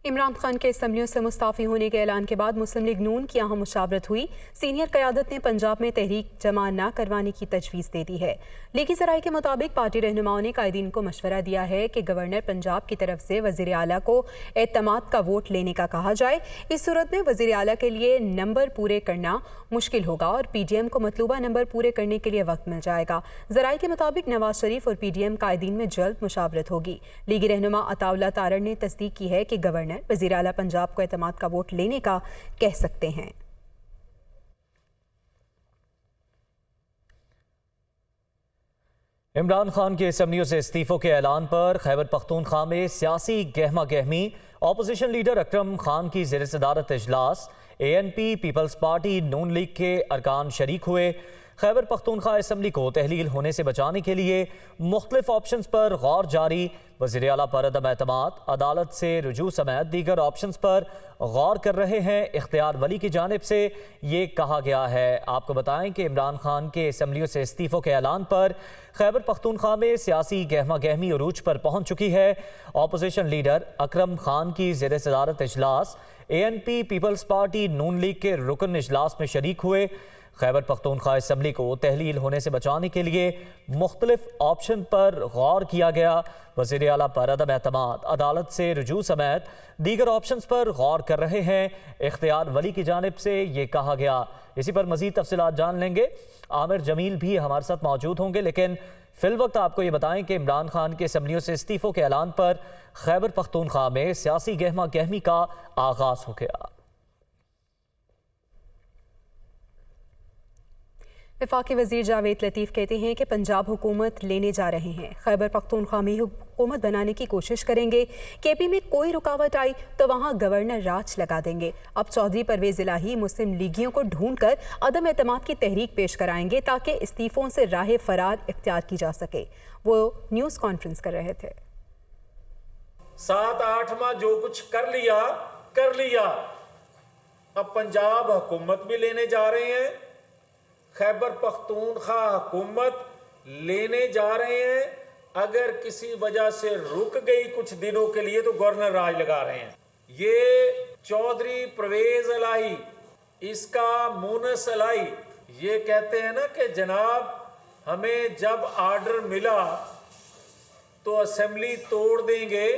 इमरान खान के असम्बलियों से मुस्ताफ़ी होने के ऐलान के बाद मुस्लिम लीग नून की अहम मुशावरत हुई। सीनियर क़यादत ने पंजाब में तहरीक जमा न करवाने की तजवीज़ दे दी है। लीगी ज़राए के मुताबिक पार्टी रहनुमाओं ने कायदीन को मशवरा दिया है कि गवर्नर पंजाब की तरफ से वज़ीर आला को एतमाद का वोट लेने का कहा जाए। इस सूरत में वज़ीर आला के लिए नंबर पूरे करना मुश्किल होगा और PDM को मतलूबा नंबर पूरे करने के लिए वक्त मिल जाएगा। ज़राए के मुताबिक नवाज शरीफ और PDM कायदीन में जल्द मुशावरत होगी। लीगी रहनुमा अताउल्ला तारड़ ने तस्दीक की है कि गवर्नर वज़ीर आला पंजाब को एतमाद का वोट लेने का कह सकते हैं। इमरान खान के असम्बलियों से इस्तीफों के ऐलान पर खैबर पख्तूनख्वा में सियासी गहमा गहमी। ऑपोजिशन लीडर अकरम खान की ज़ेर सदारत इजलास। ANP पीपल्स पार्टी नून लीग के अरकान शरीक हुए। खैबर पख्तूनख्वा असम्बली को तहलील होने से बचाने के लिए मुख्तलिफ ऑप्शंस पर गौर जारी। वज़ीर आला पर अदम एतमाद, अदालत से रुजू समेत दीगर ऑप्शंस पर गौर कर रहे हैं। इख्तियार वली की जानिब से ये कहा गया है। आपको बताएं कि इमरान खान के असम्बलियों से इस्तीफों के ऐलान पर खैबर पख्तूनख्वा में सियासी गहमा गहमी उरूज पर पहुंच चुकी है। ऑपोजिशन लीडर अकरम खान की ज़ेर सदारत इजलास ANP पीपल्स पार्टी नून लीग के रुकन इजलास में शरीक हुए। खैबर पख्तूनख्वा असम्बली को तहलील होने से बचाने के लिए मुख्तलिफ ऑप्शन पर गौर किया गया। वज़ीर आला पर अदम एतमाद, अदालत से रुजू समेत दीगर ऑप्शंस पर गौर कर रहे हैं। इख्तियार वली की जानिब से ये कहा गया। इसी पर मज़ीद तफसीलात जान लेंगे। आमिर जमील भी हमारे साथ मौजूद होंगे, लेकिन फिल वक्त आपको ये बताएं कि इमरान खान के असम्बलियों से इस्तीफों के ऐलान पर खैबर पख्तूनख्वा में सियासी गहमा गहमी का आगाज़ हो गया। वफाकी वज़ीर जावेद लतीफ़ कहते हैं कि पंजाब हुकूमत लेने जा रहे हैं, खैबर पख्तूनख्वा में हुकूमत बनाने की कोशिश करेंगे। KP में कोई रुकावट आई तो वहाँ गवर्नर राज लगा देंगे। अब चौधरी परवेज़ इलाही मुस्लिम लीगियों को ढूंढ कर अदम एतमाद की तहरीक पेश कराएंगे ताकि इस्तीफ़ों से राह फरार इख्तियार की जा सके। वो न्यूज़ कॉन्फ्रेंस कर रहे थे। 7-8 माह जो कुछ कर लिया। अब पंजाब हुकूमत भी लेने जा रहे हैं, खैबर पख्तूनख्वा हुकूमत लेने जा रहे हैं। अगर किसी वजह से रुक गई कुछ दिनों के लिए तो गवर्नर राज लगा रहे हैं। ये चौधरी परवेज इलाही, इसका मुनस इलाही ये कहते हैं ना कि जनाब हमें जब आर्डर मिला तो असेंबली तोड़ देंगे।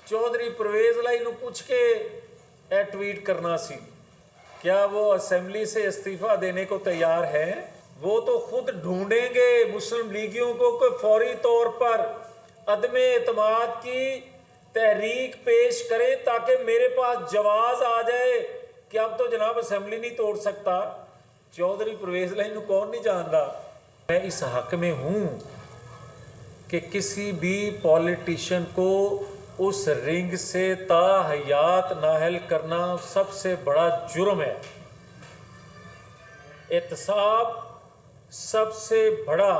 चौधरी परवेज इलाही ਨੂੰ पूछ के ट्वीट करना सी, क्या वो असेंबली से इस्तीफा देने को तैयार है? वो तो खुद ढूंढेंगे मुस्लिम लीगियों को कि फौरी तौर पर अदम एतमाद की तहरीक पेश करें ताकि मेरे पास जवाब आ जाए कि अब तो जनाब असेंबली नहीं तोड़ सकता। चौधरी परवेज इलाही को कौन नहीं जानता। मैं इस हक में हूँ कि किसी भी पॉलिटिशियन को उस रिंग से ताहयात नाहल करना सबसे बड़ा जुर्म है। एहतसाब सबसे बड़ा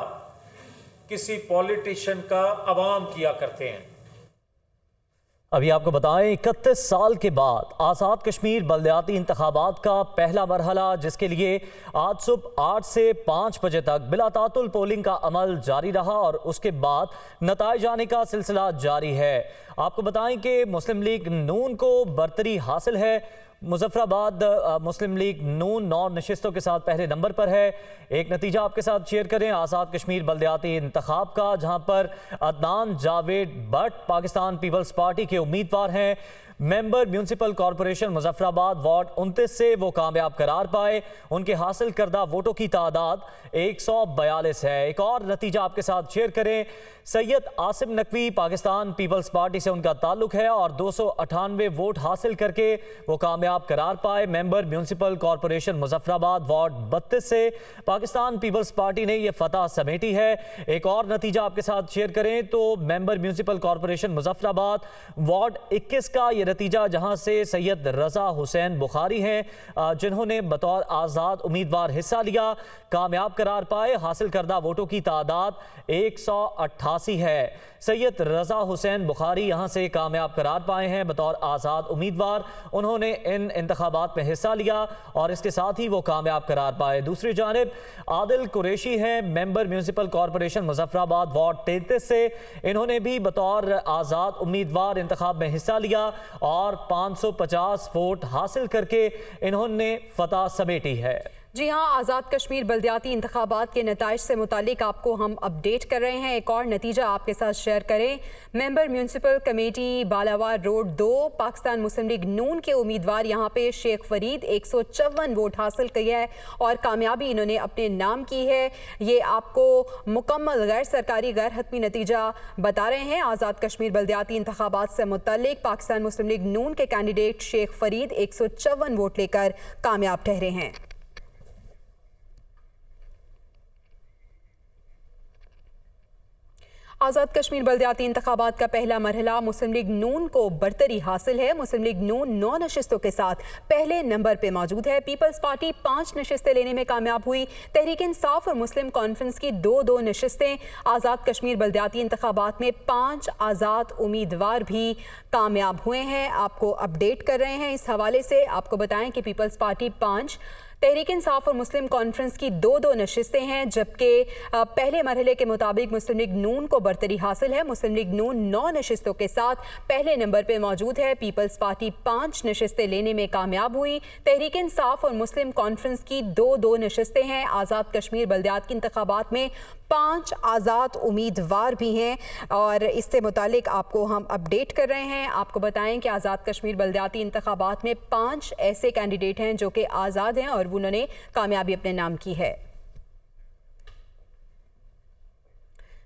किसी पॉलिटिशियन का अवाम किया करते हैं। अभी आपको बताएं 31 साल के बाद आज़ाद कश्मीर बल्दियाती इंतखाबात का पहला मरहला, जिसके लिए आज सुबह 8 से 5 बजे तक बिला तातुल पोलिंग का अमल जारी रहा और उसके बाद नताइज आने का सिलसिला जारी है। आपको बताएं कि मुस्लिम लीग नून को बरतरी हासिल है। मुजफ्फराबाद मुस्लिम लीग नून 9 नशिस्तों के साथ पहले नंबर पर है। एक नतीजा आपके साथ शेयर करें आज़ाद कश्मीर बल्दियाती इंतखाब का, जहां पर अदनान जावेद भट्ट पाकिस्तान पीपल्स पार्टी के उम्मीदवार हैं। Member municipal corporation Muzaffarabad ward 29 से वो कामयाब करार पाए। उनके हासिल करदा वोटों की तादाद 142 है। एक और नतीजा आपके साथ शेयर करें, सैयद आसिम नकवी पाकिस्तान पीपल्स पार्टी से उनका ताल्लुक है और 298 वोट हासिल करके वो कामयाब करार पाए। Member municipal corporation Muzaffarabad ward 32 से पाकिस्तान पीपल्स पार्टी ने यह फतह समेटी है। एक और नतीजा आपके साथ शेयर करें तो member municipal corporation Muzaffarabad ward 21 का ये नतीजा, जहां से सैयद रजा हुसैन बुखारी हैं जिन्होंने बतौर आज़ाद उम्मीदवार हिस्सा लिया, कामयाब करार पाए। हासिल करदा वोटों की तादाद 188 है। सैयद रजा हुसैन बुखारी यहाँ से कामयाब करार पाए हैं बतौर आज़ाद उम्मीदवार। उन्होंने इन इंतखाबात में हिस्सा लिया और इसके साथ ही वो कामयाब करार पाए। दूसरी जानिब आदिल कुरैशी हैं, member municipal corporation Muzaffarabad ward 33 से। इन्होंने भी बतौर आज़ाद उम्मीदवार इंतखाब में हिस्सा लिया और 550 वोट हासिल करके इन्होंने फतह समेटी है। जी हाँ, आज़ाद कश्मीर बल्दियाती इंतखाबात के नताइज से मुतालिक आपको हम अपडेट कर रहे हैं। एक और नतीजा आपके साथ शेयर करें। Member municipal committee Balawar road 2 Pakistan Muslim League Noon के उम्मीदवार यहाँ पे शेख फरीद 154 वोट हासिल किया है और कामयाबी इन्होंने अपने नाम की है। ये आपको मुकम्मल गैर सरकारी गैर हतमी नतीजा बता रहे हैं। आज़ाद कश्मीर बल्दियाती इंतखाबात से मुतालिक पाकिस्तान मुस्लिम लीग नून के कैंडिडेट शेख फरीद 154 वोट लेकर कामयाब ठहरे हैं। आज़ाद कश्मीर बल्दियाती इंतखाबात का पहला मरहला मुस्लिम लीग नून को बरतरी हासिल है। मुस्लिम लीग नून 9 नशिस्तों के साथ पहले नंबर पे मौजूद है। पीपल्स पार्टी 5 नशिस्तें लेने में कामयाब हुई। तहरीक इंसाफ और मुस्लिम कॉन्फ्रेंस की 2-2 नशिस्तें। आज़ाद कश्मीर बल्दियाती इंतखाबात में 5 आज़ाद उम्मीदवार भी कामयाब हुए हैं। आपको अपडेट कर रहे हैं। इस हवाले से आपको बताएं कि पीपल्स पार्टी 5, तहरीक इंसाफ और मुस्लिम कॉन्फ्रेंस की 2-2 नशिस्तें हैं, जबकि पहले मरहले के मुताबिक मुस्लिम लीग नून को बरतरी हासिल है। मुस्लिम लीग नून 9 नशिस्तों के साथ पहले नंबर पर मौजूद है। पीपल्स पार्टी 5 नशिस्तें लेने में कामयाब हुई। तहरीक इंसाफ और मुस्लिम कॉन्फ्रेंस की 2-2 नशिस्तें हैं। आज़ाद कश्मीर बल्दियात के इंतखाबात में 5 आज़ाद उम्मीदवार भी हैं और इससे मुतालिक आपको हम अपडेट कर रहे हैं। आपको बताएं कि आज़ाद कश्मीर बल्दियाती इंतखाबात में 5 ऐसे कैंडिडेट हैं जो कि आज़ाद हैं और उन्होंने कामयाबी अपने नाम की है।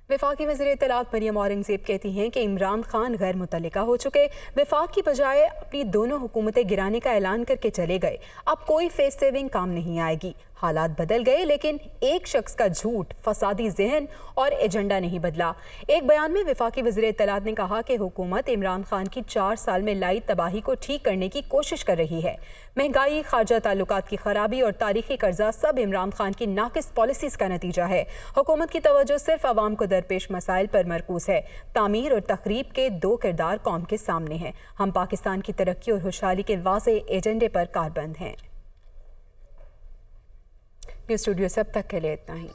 वफाकी वज़ीर इत्तलात मरियम औरंगज़ेब कहती हैं कि इमरान खान गैर मुतल्लिका हो चुके। वफाक की बजाय अपनी दोनों हुकूमतें गिराने का ऐलान करके चले गए। अब कोई फेस सेविंग काम नहीं आएगी। हालात बदल गए लेकिन एक शख्स का झूठ, फसादी जहन और एजेंडा नहीं बदला। एक बयान में वफाकी वज़ीर इत्तलात ने कहा कि हुकूमत इमरान खान की 4 साल में लाई तबाही को ठीक करने की कोशिश कर रही है। महंगाई, खारजा ताल्लुकात की खराबी और तारीखी कर्जा सब इमरान खान की नाकिस पॉलिसीज़ का नतीजा है। हुकूमत की तवज्जो सिर्फ आवाम को दरपेश मसाइल पर मरकूज है। तामीर और तखरीब के 2 किरदार कौम के सामने हैं। हम पाकिस्तान की तरक्की और खुशहाली के वाज़ेह एजेंडे पर कारबंद हैं। न्यूज़ स्टूडियो से अब तक के लिए इतना ही।